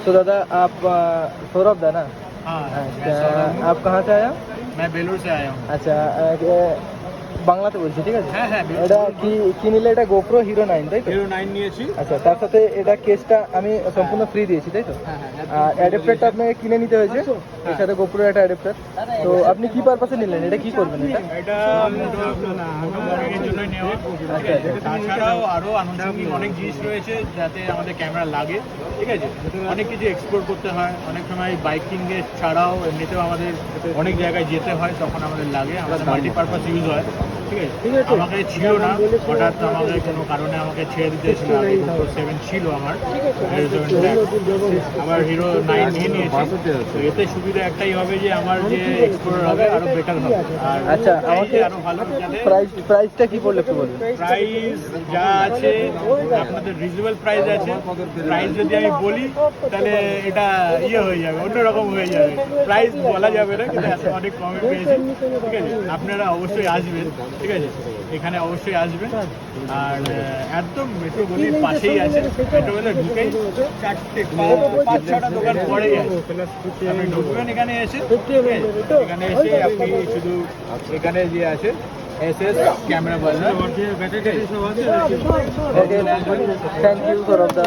तो दादा आप सौरभ दा ना? हाँ, आप कहाँ से आया? मैं बेलूर से आया हूँ। আচ্ছা বাংলাতে বলছি, ঠিক আছে? হ্যাঁ হ্যাঁ, এটা কি নিলে? এটা গোপ্রো হিরো 9 তাই তো? হিরো 9 নিয়েছি। আচ্ছা, তার সাথে এটা কেসটা আমি সম্পূর্ণ ফ্রি দিয়েছি তাই তো? হ্যাঁ হ্যাঁ, আর অ্যাডাপ্টারটা আপনাকে কিনে নিতে হয়েছে, এর সাথে গোপ্রোর একটা অ্যাডাপ্টার। তো আপনি কি পারপাসে নিলেন? এটা কি করবেন? এটা মনিটরের জন্য নেওয়া। তাছাড়াও আরও আনুষঙ্গিক অনেক জিনিস রয়েছে যাতে আমাদের ক্যামেরা লাগে, ঠিক আছে? অনেক কিছু এক্সপ্লোর করতে হয়, অনেক সময় বাইকিংয়ে ছাড়াও এমনিতেও আমাদের অনেক জায়গায় যেতে হয়, তখন আমাদের লাগে, আমাদের মাল্টিপারপাস ইউজ হয়, ঠিক আছে? আমাকে ছিল না, হঠাৎ আমাকে কোনো কারণে আমাকে ছেড়ে দিতে ছিল। আগে GoPro 7 ছিল আমার, আবার হিরো 9 নিয়ে নিয়েছি। তো এতে সুবিধা একটাই হবে যে আমার যে এক্সপ্লোর হবে আরও বেটার হবে। আর আচ্ছা, আমাকে আরও ভালো যাতে প্রাইসটা কি বললে একটু বলুন। প্রাইস যা আছে আপনাদের রিজনেবল প্রাইস আছে। প্রাইস যদি আমি বলি তাহলে এটা হয়ে যাবে, অন্যরকম হয়ে যাবে। প্রাইস বলা যাবে না, কিন্তু অনেক কমে পেয়েছি, ঠিক আছে? আপনারা অবশ্যই আসবেন, ঠিক আছে? এখানে অবশ্যই আসবেন। আর একদম মেট্রোপলির পাশেই আছে, মেট্রোপলে ঢুকেই 4-5-6টা দোকান পরেই আছে। আপনি ঢুকবেন এখানে এসে, এখানে এসে আপনি শুধু এখানে যে আছে SS ক্যামেরা বাজার। Thank you Sourav the.